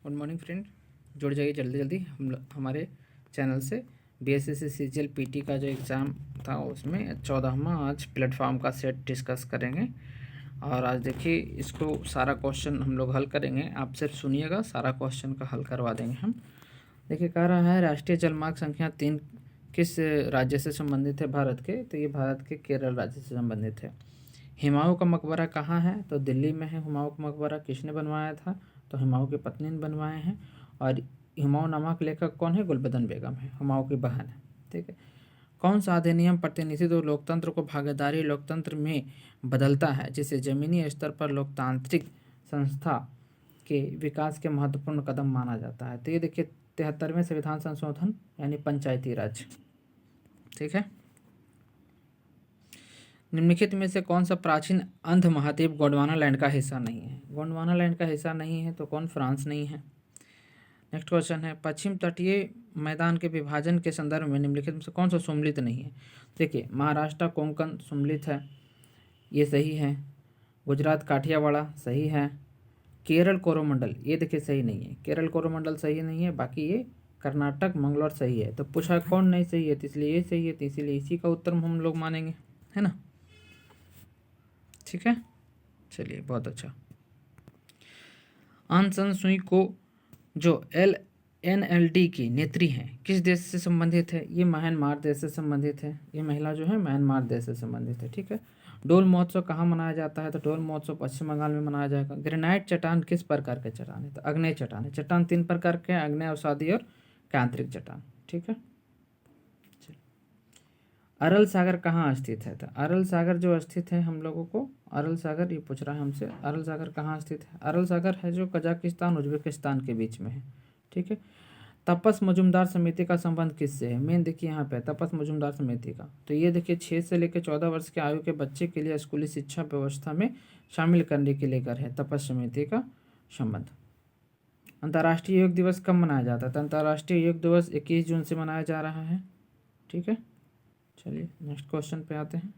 Good morning friend, जुड़ जाइए जल्दी जल्दी हमारे चैनल से। बीएसएससी सीजीएल पीटी का जो एग्ज़ाम था उसमें 14वां आज प्लेटफॉर्म का सेट डिस्कस करेंगे। और आज देखिए इसको सारा क्वेश्चन हम लोग हल करेंगे। आप सिर्फ सुनिएगा, सारा क्वेश्चन का हल करवा देंगे हम। देखिए कह रहा है राष्ट्रीय जलमार्ग संख्या 3 किस राज्य से संबंधित है भारत के? तो ये भारत के केरल राज्य से संबंधित है। हुमायूं का मकबरा कहाँ है? तो दिल्ली में है हुमायूं का मकबरा। किसने बनवाया था? तो हुमायूं की पत्नी ने बनवाए हैं। और हुमायूं नामक लेखक कौन है? गुलबदन बेगम है, हुमायूं की बहन है। ठीक है। कौन सा अधिनियम प्रतिनिधित्व लोकतंत्र को भागीदारी लोकतंत्र में बदलता है, जिसे जमीनी स्तर पर लोकतांत्रिक संस्था के विकास के महत्वपूर्ण कदम माना जाता है? तो ये देखिए 73वें संविधान संशोधन यानी पंचायती राज। ठीक है। निम्नलिखित में से कौन सा प्राचीन अंध महाद्वीप गोंडवाना लैंड का हिस्सा नहीं है? गोंडवाना लैंड का हिस्सा नहीं है तो कौन? फ्रांस नहीं है। नेक्स्ट क्वेश्चन है पश्चिम तटीय मैदान के विभाजन के संदर्भ में निम्नलिखित में से कौन सा सम्मिलित नहीं है? देखिए महाराष्ट्र कोंकण सम्मिलित है, ये सही है। गुजरात काठियावाड़ सही है। केरल कोरोमंडल ये देखिए सही नहीं है, केरल कोरोमंडल सही नहीं है। बाकी ये कर्नाटक मंगलौर सही है। तो पूछा कौन नहीं सही है, तो इसलिए ये सही है, तो इसीलिए इसी का उत्तर हम लोग मानेंगे, है ना। ठीक है, चलिए बहुत अच्छा। आंग सान सुई को जो NLD की नेत्री हैं किस देश से संबंधित है? ये म्यांमार देश से संबंधित है। ये महिला जो है म्यांमार देश से संबंधित है। ठीक है। डोल महोत्सव कहाँ मनाया जाता है? तो डोल महोत्सव पश्चिम बंगाल में मनाया जाएगा। ग्रेनाइट चट्टान किस प्रकार के चट्टान है? तो अग्नेय चट्टान है। चट्टान 3 प्रकार के हैं, अग्नेय, अवसादी और कांतरिक चट्टान। ठीक है। अरल सागर कहाँ स्थित है? तो अरल सागर जो स्थित है हम लोगों को, अरल सागर ये पूछ रहा है हमसे, अरल सागर कहाँ स्थित है? अरल सागर है जो कजाकिस्तान उज्बेकिस्तान के बीच में है। ठीक है। तपस मजुमदार समिति का संबंध किससे है? मेन देखिए यहाँ पे तपस मजुमदार समिति का, तो ये देखिए 6 से लेकर 14 वर्ष के आयु के बच्चे के लिए स्कूली शिक्षा व्यवस्था में शामिल करने के लिए कर है तपस समिति का संबंध। अंतर्राष्ट्रीय योग दिवस कब मनाया जाता है? तो अंतर्राष्ट्रीय योग दिवस 21 जून से मनाया जा रहा है। ठीक है। चलिए नेक्स्ट क्वेश्चन पे आते हैं।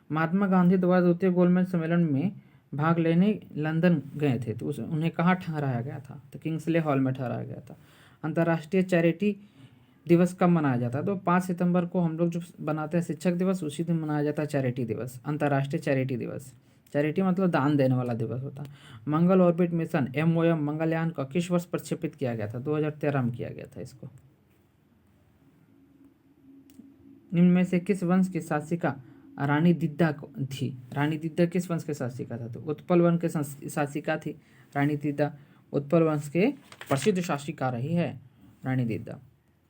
महात्मा गांधी द्वारा द्वितीय गोलमेज सम्मेलन में भाग लेने लंदन गए थे, तो उन्हें कहाँ ठहराया गया था? तो किंग्सले हॉल में ठहराया गया था। अंतर्राष्ट्रीय चैरिटी दिवस कब मनाया जाता है? तो 5 सितंबर को हम लोग जो बनाते हैं शिक्षक दिवस, उसी दिन मनाया जाता है चैरिटी दिवस, अंतर्राष्ट्रीय चैरिटी दिवस। चैरिटी मतलब दान देने वाला दिवस होता है। मंगल ऑर्बिट मिशन MOM मंगलयान का किस वर्ष प्रक्षेपित किया गया था? 2013 में किया गया था इसको। निम्न में से किस वंश की शासिका रानी दिद्दा थी? रानी दिद्दा किस वंश के शासिका था? तो उत्पल वंश के शासिका थी रानी दिद्दा। उत्पल वंश के प्रसिद्ध शासिका रही है रानी दिद्दा।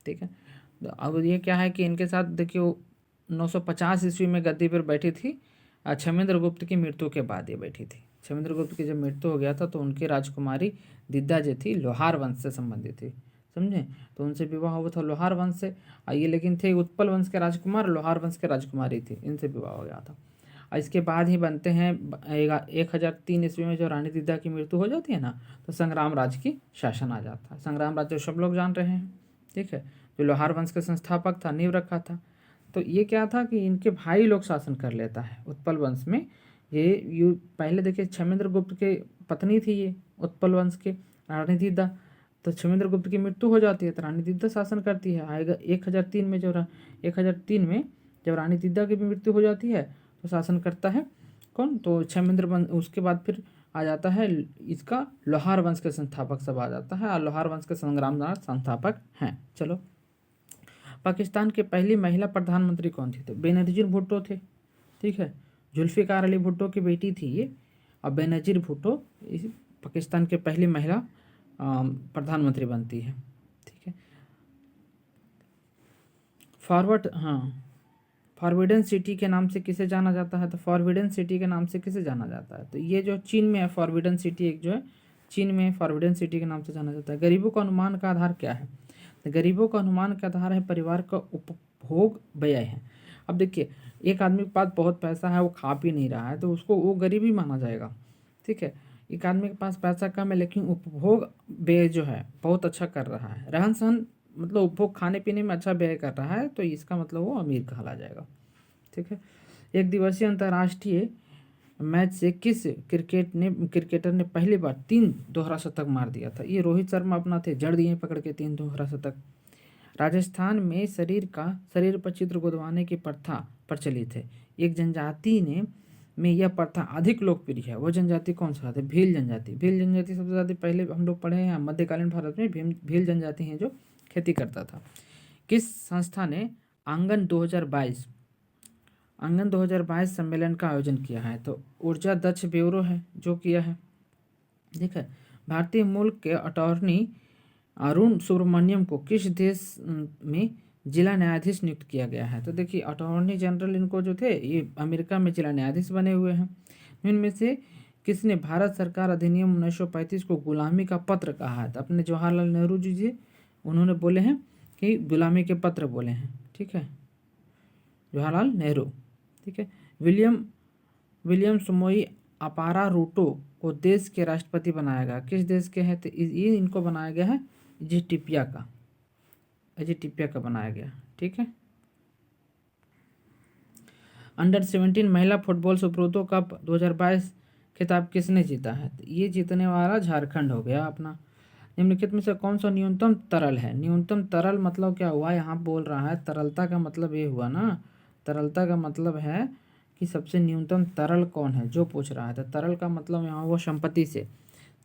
ठीक है। तो अब ये क्या है कि इनके साथ देखिए 950 ईस्वी में गद्दी पर बैठी थी। क्षमेंद्र गुप्त की मृत्यु के बाद ये बैठी थी। क्षमेंद्र गुप्त की जब मृत्यु हो गया था तो उनकी राजकुमारी दिद्दा जो थी लोहार वंश से संबंधित थी, समझे। तो उनसे विवाह हुआ था लोहार वंश से। ये लेकिन थे उत्पल वंश के राजकुमार, लोहार वंश के राजकुमारी थी, इनसे विवाह हो गया था। और इसके बाद ही बनते हैं 1003 ईस्वी में जो रानी दिद्दा की मृत्यु हो जाती है ना, तो संग्राम राज की शासन आ जाता है। संग्राम राज जो सब लोग जान रहे हैं। ठीक है। जो लोहार वंश का संस्थापक था, नींव रखा था। तो ये क्या था कि इनके भाई लोग शासन कर लेता है उत्पल वंश में। ये पहले देखिए क्षमेंद्र गुप्त के पत्नी थी ये उत्पल वंश के रानी दिद्दा। तो क्षमेंद्र गुप्त की मृत्यु हो जाती है तो रानी दिद्दा शासन करती है। आएगा 1003 में जब रानी दिद्दा की भी मृत्यु हो जाती है तो शासन करता है कौन? तो क्षमेंद्र वंश। उसके बाद फिर आ जाता है इसका लोहार वंश के संस्थापक सब आ जाता है, और लोहार वंश के संग्राम संस्थापक हैं। चलो, पाकिस्तान की पहली महिला प्रधानमंत्री कौन थी? तो बेनजीर भुट्टो थे। ठीक है। जुल्फिकार अली भुट्टो की बेटी थी ये। और बेनजीर भुट्टो पाकिस्तान की पहली महिला प्रधानमंत्री बनती है। ठीक है। फॉरबिडन सिटी के नाम से किसे जाना जाता है? तो फॉरबिडन सिटी के नाम से किसे जाना जाता है? तो ये जो चीन में है फॉरबिडन सिटी, एक जो है चीन में फॉरबिडन सिटी के नाम से जाना जाता है। गरीबों का अनुमान का आधार क्या है? तो गरीबों का अनुमान का आधार है परिवार का उपभोग व्यय है। अब देखिए एक आदमी के पास बहुत पैसा है, वो खा पी नहीं रहा है, तो उसको वो गरीबी माना जाएगा। ठीक है। एक आदमी के पास पैसा कम है लेकिन उपभोग व्यय जो है बहुत अच्छा कर रहा है, रहन सहन मतलब उपभोग खाने पीने में अच्छा व्यय कर रहा है, तो इसका मतलब वो अमीर कहला जाएगा। ठीक है। एक दिवसीय अंतर्राष्ट्रीय मैच से किस क्रिकेटर ने पहली बार 3 दोहरा शतक मार दिया था? ये रोहित शर्मा अपना थे, जड़ दिए पकड़ के 3 दोहरा शतक। राजस्थान में शरीर पर चित्र गुदवाने की प्रथा प्रचलित है। एक जनजाति में यह प्रथा अधिक लोकप्रिय है, वो जनजाति कौन सा है? भील जनजाति। भील जनजाति सबसे ज़्यादा पहले हम लोग पढ़े हैं मध्यकालीन भारत में भील जनजाति हैं जो खेती करता था। किस संस्था ने आंगन 2022 सम्मेलन का आयोजन किया है? तो ऊर्जा दक्ष ब्यूरो है जो किया है। ठीक है। भारतीय मूल के अटॉर्नी अरुण सुब्रमण्यम को किस देश में जिला न्यायाधीश नियुक्त किया गया है? तो देखिए अटॉर्नी जनरल इनको जो थे ये अमेरिका में जिला न्यायाधीश बने हुए हैं। इनमें से किसने भारत सरकार अधिनियम 1935 को गुलामी का पत्र कहा है? तो अपने जवाहरलाल नेहरू जी उन्होंने बोले हैं कि गुलामी के पत्र बोले हैं। ठीक है, जवाहरलाल नेहरू। ठीक है। विलियम समोई अपारा रूटो को देश के राष्ट्रपति बनाया गया, किस देश के हैं? तो ये इनको बनाया गया है इजिप्टिया का बनाया गया। ठीक है। अंडर 17 महिला फुटबॉल सुब्रोतो कप 2022 खिताब किसने जीता है? तो ये जीतने वाला झारखंड हो गया अपना। निम्नलिखित में से कौन सा न्यूनतम तरल है? न्यूनतम तरल मतलब क्या हुआ? यहाँ बोल रहा है तरलता का मतलब ये हुआ ना, तरलता का मतलब है कि सबसे न्यूनतम तरल कौन है जो पूछ रहा है। तो तरल का मतलब यहाँ वो संपत्ति से,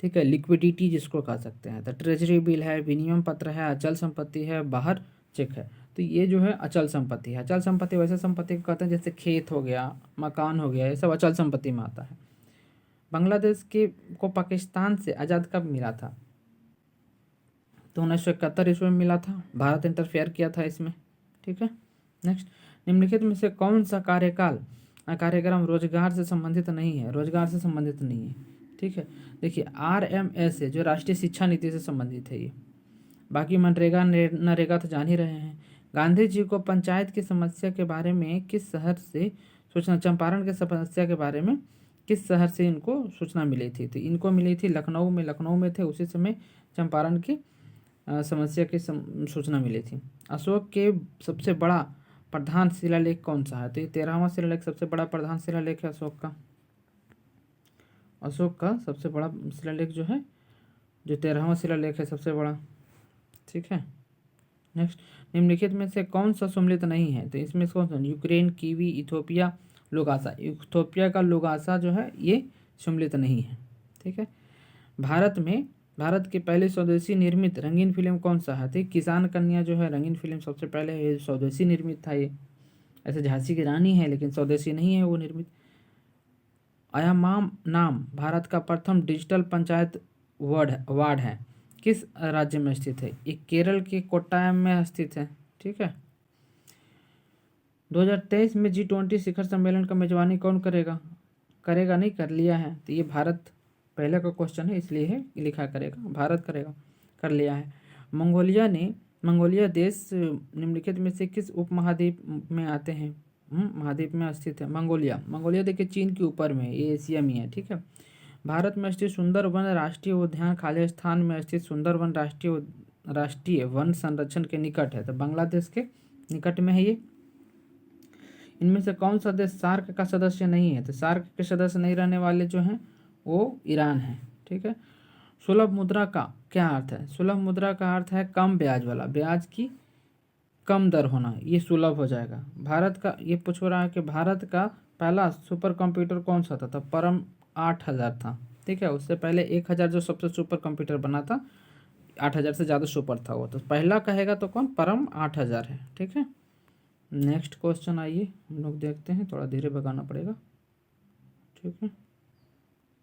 ठीक है, लिक्विडिटी जिसको कह सकते हैं। तो ट्रेजरी बिल है, विनिमय पत्र है, अचल संपत्ति है, बाहर चेक है। तो ये जो है अचल संपत्ति है। अचल संपत्ति वैसे संपत्ति को कहते हैं जैसे खेत हो गया, मकान हो गया, ये सब अचल संपत्ति में आता है। बांग्लादेश को पाकिस्तान से आज़ाद कब मिला था? तो 1971 ईस्वी में मिला था। भारत इंटरफेयर किया था इसमें। ठीक है। नेक्स्ट, निम्नलिखित में से कौन सा कार्यक्रम रोजगार से संबंधित नहीं है? रोजगार से संबंधित नहीं है। ठीक है। देखिए RMS है जो राष्ट्रीय शिक्षा नीति से संबंधित है ये। बाकी मनरेगा नरेगा तो जान ही रहे हैं। गांधी जी को पंचायत की समस्या के बारे में किस शहर से सूचना, चंपारण की समस्या के बारे में किस शहर से इनको सूचना मिली थी? तो इनको मिली थी लखनऊ में थे उसी समय चंपारण की समस्या की सूचना मिली थी। अशोक के सबसे बड़ा प्रधान शिलालेख कौन सा है? तो ये 13वां शिलालेख सबसे बड़ा प्रधान शिलालेख है अशोक का सबसे बड़ा शिलालेख जो है, जो 13वां शिलालेख है सबसे बड़ा। ठीक है। नेक्स्ट, निम्नलिखित में से कौन सा सम्मिलित नहीं है? तो इसमें कौन सा? यूक्रेन, कीवी, इथोपिया, लोगासा। इथोपिया का लोगासा जो है ये सम्मिलित नहीं है। ठीक है। भारत की पहली स्वदेशी निर्मित रंगीन फिल्म कौन सा है? तो किसान कन्या जो है रंगीन फिल्म सबसे पहले ये स्वदेशी निर्मित था। ये ऐसे झांसी की रानी है लेकिन स्वदेशी नहीं है वो निर्मित। अयामाम नाम भारत का प्रथम डिजिटल पंचायत वार्ड है, किस राज्य में स्थित है? ये केरल के कोट्टायम में स्थित है। ठीक है। 2023 में G20 शिखर सम्मेलन का मेजबानी कौन करेगा? नहीं, कर लिया है। तो ये भारत पहले का क्वेश्चन है इसलिए है लिखा करेगा, भारत करेगा, कर लिया है। मंगोलिया देश निम्नलिखित में से किस उपमहाद्वीप में आते हैं? महाद्वीप में स्थित है मंगोलिया देखिए चीन के ऊपर में, ये एशिया में है। ठीक है। भारत में स्थित सुंदरवन राष्ट्रीय उद्यान खालिस्तान में स्थित सुंदरवन राष्ट्रीय वन संरक्षण के निकट है। तो बांग्लादेश के निकट में है ये। इनमें से कौन सा देश सार्क का सदस्य नहीं है? तो सार्क के सदस्य नहीं रहने वाले जो हैं वो ईरान है। ठीक है। सुलभ मुद्रा का क्या अर्थ है? सुलभ मुद्रा का अर्थ है कम ब्याज वाला, ब्याज की कम दर होना, ये सुलभ हो जाएगा। भारत का ये पूछ रहा है कि भारत का पहला सुपर कंप्यूटर कौन सा था? तो परम 8000 था। ठीक है। उससे पहले 1000 जो सबसे सुपर कंप्यूटर बना था, 8000 से ज़्यादा सुपर था वो। तो पहला कहेगा तो कौन? परम 8000 है। ठीक है। नेक्स्ट क्वेश्चन आइए हम लोग देखते हैं, थोड़ा धीरे भगाना पड़ेगा। ठीक है।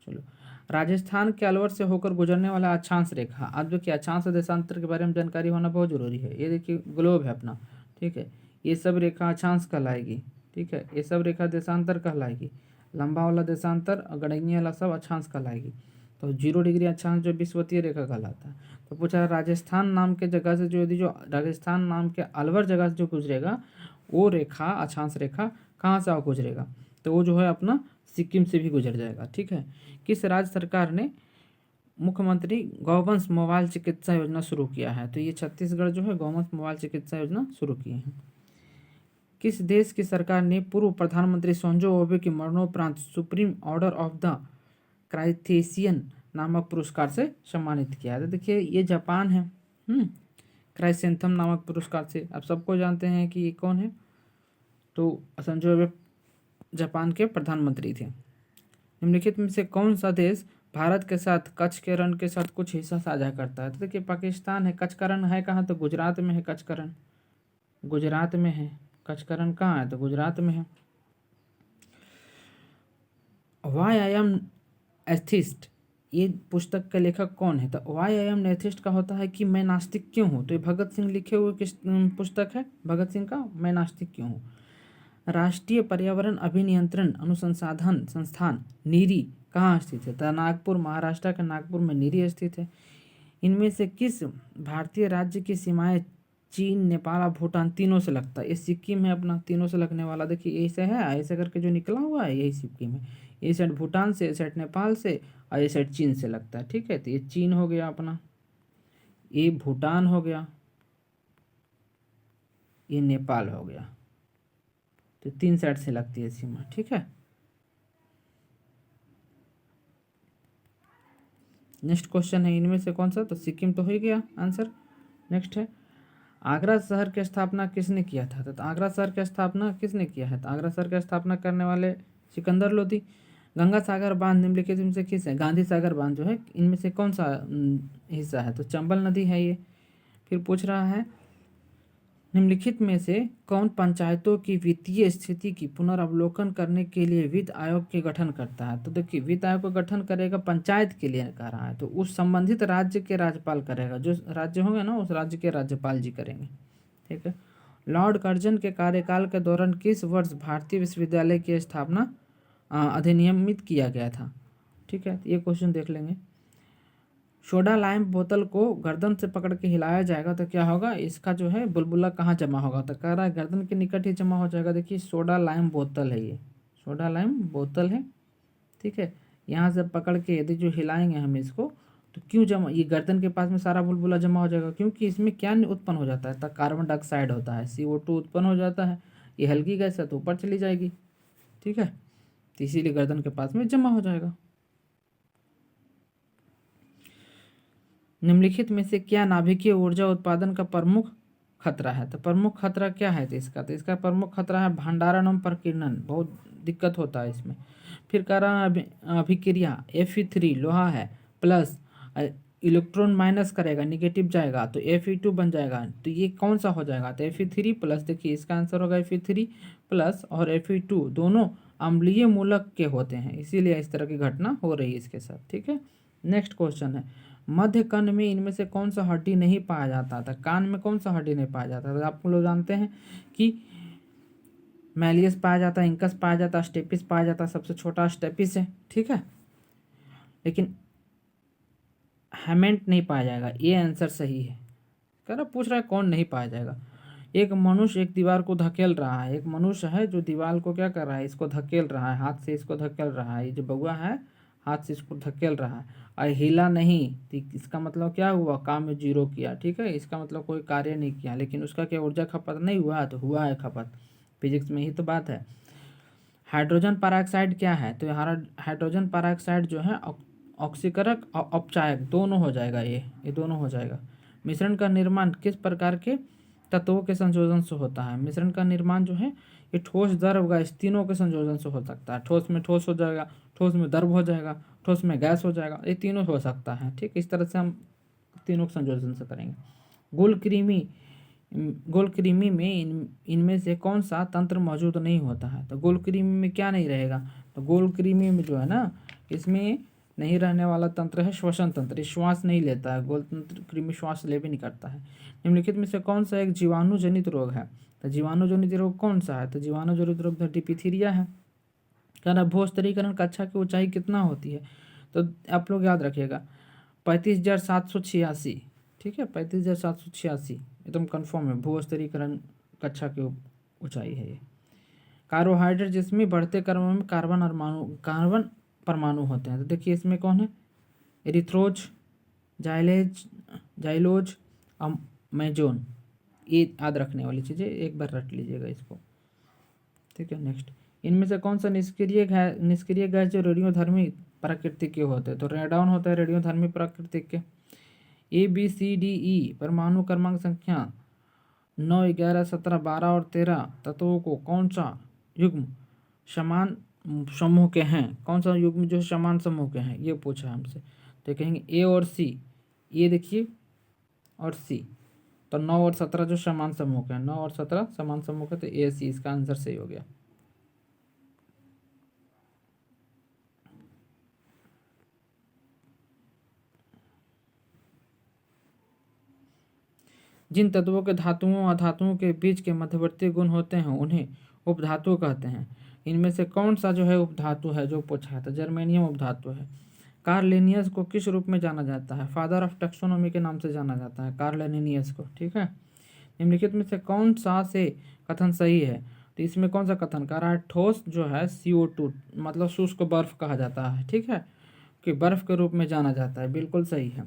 चलो, राजस्थान के अलवर से होकर गुजरने वाला अक्षांश रेखा, अब देखिए अक्षांश देशांतर के बारे में जानकारी होना बहुत जरूरी है। ये देखिए ग्लोब है अपना। ठीक है। ये सब रेखा अक्षांश कहलाएगी। ठीक है। ये सब रेखा देशांतर कहलाएगी। लंबा वाला देशांतर और गणनीय वाला सब अक्षांश कहलाएगी। तो 0 डिग्री अक्षांश जो विषुवतीय रेखा कहलाता है। तो पूछा राजस्थान नाम के जगह से जो राजस्थान नाम के अलवर जगह से जो गुजरेगा वो रेखा अक्षांश रेखा कहाँ से गुजरेगा? तो वो जो है अपना सिक्किम से भी गुजर जाएगा। ठीक है। किस राज्य सरकार ने मुख्यमंत्री गौवंश मोबाइल चिकित्सा योजना शुरू किया है? तो ये छत्तीसगढ़ जो है गौवंश मोबाइल चिकित्सा योजना शुरू किए हैं। किस देश की सरकार ने पूर्व प्रधानमंत्री शिंजो आबे के मरणोपरांत सुप्रीम ऑर्डर ऑफ द क्राइथेशियन नामक पुरस्कार से सम्मानित किया है? तो देखिए ये जापान है। क्राइसेंथम नामक पुरस्कार से। आप सबको जानते हैं कि ये कौन है, तो शिंजो आबे जापान के प्रधानमंत्री थे। निम्नलिखित में से कौन सा देश भारत के साथ कच्छ के रण के साथ कुछ हिस्सा साझा करता है? तो देखिए पाकिस्तान है। कच्छ का रण है कहाँ? तो गुजरात में है कच्छ का रण, गुजरात में है। कच्छ का रण कहाँ है? तो गुजरात में है। वाई आई एम एथिस्ट, ये पुस्तक के लेखक कौन है? तो वाई आई एम एथिस्ट का होता है कि मैं नास्तिक क्यों हूँ। तो ये भगत सिंह लिखे हुए किस पुस्तक है? भगत सिंह का मैं नास्तिक क्यों हूँ। राष्ट्रीय पर्यावरण अभिनियंत्रण अनुसंधान संस्थान नीरी कहाँ स्थित है? तो नागपुर, महाराष्ट्र के नागपुर में नीरी स्थित है। इनमें से किस भारतीय राज्य की सीमाएं चीन, नेपाल और भूटान तीनों से लगता है? ये सिक्किम है अपना, तीनों से लगने वाला। देखिए ऐसे है, ऐसे करके जो निकला हुआ है यही सिक्किम है। ये साइड भूटान से, ये साइड नेपाल से और ये साइड चीन से लगता है। ठीक है, तो ये चीन हो गया अपना, ये भूटान हो गया, ये नेपाल हो गया। तो 3 साइड से लगती है सीमा। ठीक है, नेक्स्ट क्वेश्चन है इनमें से कौन सा? तो सिक्किम तो हो ही गया आंसर। नेक्स्ट है आगरा शहर की स्थापना किसने किया था? तो आगरा शहर की स्थापना किसने किया है? तो आगरा शहर की स्थापना करने वाले सिकंदर लोधी। गंगा सागर बांध निम्नलिखित में से किस है? गांधी सागर बांध जो है इनमें से कौन सा हिस्सा है? तो चंबल नदी है ये। फिर पूछ रहा है निम्नलिखित में से कौन पंचायतों की वित्तीय स्थिति की पुनर्वलोकन करने के लिए वित्त आयोग के गठन करता है? तो देखिए वित्त आयोग का गठन करेगा पंचायत के लिए कह रहा है, तो उस संबंधित राज्य के राज्यपाल करेगा। जो राज्य होंगे ना उस राज्य के राज्यपाल जी करेंगे। ठीक है। लॉर्ड कर्जन के कार्यकाल के दौरान किस वर्ष भारतीय विश्वविद्यालय की स्थापना अधिनियमित किया गया था? ठीक है, ये क्वेश्चन देख लेंगे। सोडा लाइम बोतल को गर्दन से पकड़ के हिलाया जाएगा तो क्या होगा? इसका जो है बुलबुला कहाँ जमा होगा? तो कह रहा है गर्दन के निकट ही जमा हो जाएगा। देखिए सोडा लाइम बोतल है, ये सोडा लाइम बोतल है। ठीक है, यहाँ से पकड़ के यदि जो हिलाएंगे हम इसको तो क्यों जमा, ये गर्दन के पास में सारा बुलबुला जमा हो जाएगा, क्योंकि इसमें क्या उत्पन्न हो जाता है? तो कार्बन डाइऑक्साइड होता है, CO2 उत्पन्न हो जाता है। ये हल्की गैस है तो ऊपर चली जाएगी। ठीक है, तो इसीलिए गर्दन के पास में जमा हो जाएगा। निम्नलिखित में से क्या नाभिकीय ऊर्जा उत्पादन का प्रमुख खतरा है? तो प्रमुख खतरा क्या है? तो इसका प्रमुख खतरा है भंडारण एवं प्रकीर्णन, बहुत दिक्कत होता है इसमें। फिर कह रहा है अभिक्रिया Fe3 लोहा है प्लस इलेक्ट्रॉन माइनस करेगा, निगेटिव जाएगा तो Fe2 बन जाएगा। तो ये कौन सा हो जाएगा? तो Fe3 प्लस, देखिए इसका आंसर होगा Fe3 प्लस और Fe2 दोनों अम्लीय मूलक के होते हैं, इसीलिए इस तरह की घटना हो रही है इसके साथ। ठीक है, नेक्स्ट क्वेश्चन है मध्य कान में इनमें से कौन सा हड्डी नहीं पाया जाता था? कान में कौन सा हड्डी नहीं पाया जाता? तो आप लोग जानते हैं कि मैलियस पाया जाता है, इंकस पाया जाता है, स्टेपिस पाया जाता है। सबसे छोटा स्टेपिस है। ठीक है, लेकिन हेमेंट नहीं पाया जाएगा, ये आंसर सही है। कह रहा पूछ रहा है कौन नहीं पाया जाएगा। एक मनुष्य एक दीवार को धकेल रहा है, एक मनुष्य है जो दीवार को क्या कर रहा है? इसको धकेल रहा है, हाथ से इसको धकेल रहा है। ये जो बउआ है हाथ से इसको धकेल रहा है और हिला नहीं, तो इसका मतलब क्या हुआ? काम में 0 किया। ठीक है, इसका मतलब कोई कार्य नहीं किया, लेकिन उसका क्या ऊर्जा खपत नहीं हुआ? तो हुआ है खपत। फिजिक्स में ही तो बात है। हाइड्रोजन पेरोक्साइड क्या है? तो हाइड्रोजन पेरोक्साइड जो है ऑक्सीकरक और अपचायक दोनों हो जाएगा, ये दोनों हो जाएगा। मिश्रण का निर्माण किस प्रकार के तत्वों के संयोजन से होता है? मिश्रण का निर्माण जो है ये ठोस, द्रव, गैस तीनों के संयोजन से हो सकता है। ठोस में ठोस हो जाएगा, ठोस में द्रव हो जाएगा, ठोस में गैस हो जाएगा, ये तीनों हो सकता है। ठीक, इस तरह से हम तीनों के संयोजन से करेंगे। गोलकृमि में इनमें से कौन सा तंत्र मौजूद नहीं होता है? तो गोलकृमि में क्या नहीं रहेगा? तो गोलकृमि में जो है ना, इसमें नहीं रहने वाला तंत्र है श्वसन तंत्र, ये श्वास नहीं लेता है। गोल तंत्र कृमि श्वास ले भी नहीं करता है। निम्नलिखित में से कौन सा एक जीवाणु जनित रोग है? तो जीवाणु जनित रोग कौन सा है? तो जीवाणु जनित रोग डिप्थीरिया है। कह रहा भूस्तरीकरण कक्षा की ऊंचाई कितना होती है? तो आप लोग याद रखिएगा 35,786। ठीक है, 35,786 एकदम कन्फर्म है, भूस्तरीकरण कक्षा की ऊंचाई है ये। कार्बोहाइड्रेट जिसमें बढ़ते क्रम में कार्बन परमाणु होते हैं। तो देखिए इसमें कौन है? एरिथ्रोज, जाइलोज और मैजोन, ये याद रखने वाली चीज़ें, एक बार रट लीजिएगा इसको। ठीक है। नेक्स्ट, इनमें से कौन सा निष्क्रिय गैस जो रेडियोधर्मी प्रकृति के होते हैं? तो रेडॉन होता है रेडियोधर्मी प्रकृति के। ABCDE परमाणु क्रमांक संख्या 9, 11, 17, 12 और 13 तत्वों को कौन सा युग्म समान समूह के हैं? कौन सा युग्म जो समान समूह के हैं, ये पूछा है हमसे। तो कहेंगे A और C, ये देखिए, और C। तो 9 और 17 जो समान समूह के हैं, 9 और 17 समान समूह के, तो A C इसका आंसर सही हो गया। जिन तत्वों के धातुओं और धातुओं के बीच के मध्यवर्ती गुण होते हैं उन्हें उपधातु कहते हैं। इनमें से कौन सा जो है उपधातु है जो पूछा है? तो जर्मेनियम उपधातु है। कार्ल लिनियस को किस रूप में जाना जाता है? फादर ऑफ टैक्सोनॉमी के नाम से जाना जाता है कार्ल लिनियस को, ठीक है। निम्नलिखित में से कौन सा से कथन सही है? तो इसमें कौन सा कथन कह रहा है? ठोस जो है CO2 मतलब शुष्क बर्फ कहा जाता है, ठीक है, कि बर्फ के रूप में जाना जाता है, बिल्कुल सही है।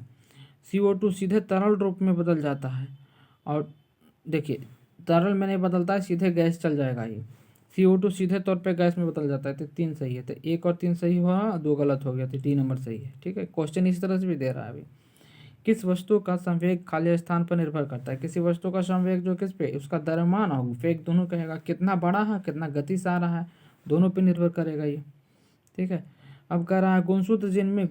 CO2 सीधे तरल रूप में बदल जाता है, और देखिए तरल में नहीं बदलता है, सीधे गैस चल जाएगा ये। CO2 सीधे तौर पे गैस में बदल जाता है। तो 3 सही है। तो 1 और 3 सही हुआ, 2 गलत हो गया, तो 3 नंबर सही है, ठीक है। क्वेश्चन इस तरह से भी दे रहा है अभी। किस वस्तु का संवेग खाली स्थान पर निर्भर करता है? किसी वस्तु का संवेग जो किस पे, उसका द्रव्यमान और वेग दोनों कहेगा, कितना बड़ा है, कितना गति से आ रहा है, दोनों पे निर्भर करेगा ये, ठीक है। अब कह रहा है गुणसूत्र जिनमें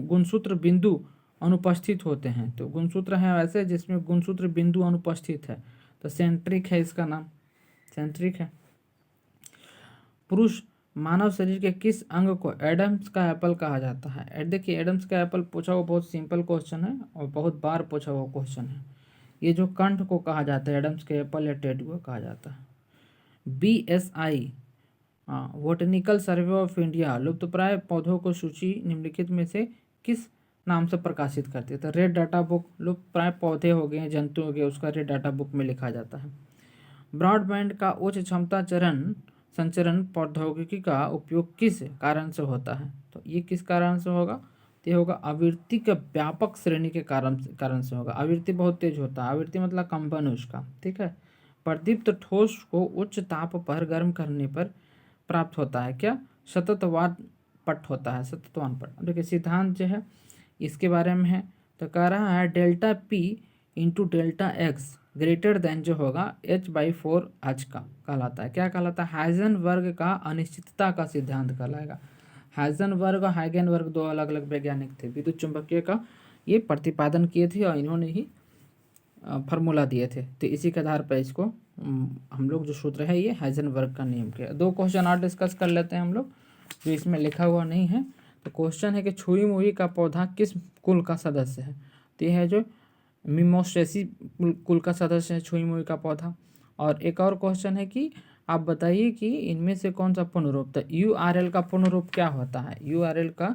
गुणसूत्र बिंदु अनुपस्थित होते हैं। तो गुणसूत्र है वैसे जिसमें गुणसूत्र बिंदु अनुपस्थित है, तो सेंट्रिक है इसका नाम, सेंट्रिक है। पुरुष मानव शरीर के किस अंग को एडम्स का एप्पल कहा जाता है? देखिए एडम्स का एप्पल पूछा हुआ बहुत सिंपल क्वेश्चन है और बहुत बार पूछा हुआ क्वेश्चन है। ये जो कंठ को कहा जाता है एडम्स के एप्पल या टेड को कहा जाता है। BSI botanical survey of India लुप्तप्राय पौधों को सूची निम्नलिखित में से किस नाम से प्रकाशित करती है? तो रेड डाटा बुक, लुप्तप्राय पौधे हो गए, जंतु हो गए, उसका रेड डाटा बुक में लिखा जाता है। ब्रॉडबैंड का उच्च क्षमता संचरण प्रौद्योगिकी का उपयोग किस कारण से होता है? तो ये किस कारण से होगा? तो ये होगा आवृत्ति के व्यापक श्रेणी के कारण से होगा। आवृत्ति बहुत तेज होता है, आवृत्ति मतलब कंपन उसका, ठीक है। प्रदीप्त ठोस को उच्च ताप पर गर्म करने पर प्राप्त होता है क्या? सततवान पट होता है, सततवान पट। अब देखिए सिद्धांत जो है इसके बारे में है, तो कह रहा है delta P into delta x greater than जो होगा H/4 H का कहलाता है। क्या कहलाता है? हाइजेनबर्ग का अनिश्चितता का सिद्धांत कहलाएगा। हाइजेनबर्ग और हाइगेनबर्ग 2 अलग अलग वैज्ञानिक थे, विद्युत चुंबकीय का ये प्रतिपादन किए थे और इन्होंने ही फार्मूला दिए थे। तो इसी के आधार पर इसको हम लोग जो सूत्र है ये हाइजेनबर्ग का नियम के। 2 क्वेश्चन और डिस्कस कर लेते हैं हम लोग जो इसमें लिखा हुआ नहीं है। तो क्वेश्चन है कि छुई मुई का पौधा किस कुल का सदस्य है? तो ये है जो मिमोस्टेसी कुल का सदस्य है छुई मुई का पौधा। और एक और क्वेश्चन है कि आप बताइए कि इनमें से कौन सा पूर्ण रूप? तो URL का पूर्ण रूप क्या होता है? URL का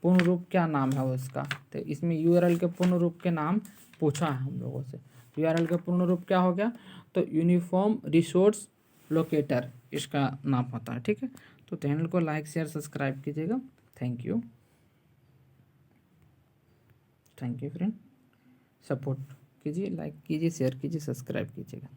पूर्ण रूप क्या नाम है उसका? तो इसमें URL के पूर्ण रूप के नाम पूछा है हम लोगों से। URL का पूर्ण रूप क्या हो गया? तो यूनिफॉर्म रिसोर्स लोकेटर इसका नाम होता है, ठीक है। तो चैनल को लाइक शेयर सब्सक्राइब कीजिएगा। Thank you friend. सपोर्ट कीजिए, लाइक कीजिए, शेयर कीजिए, सब्सक्राइब कीजिएगा।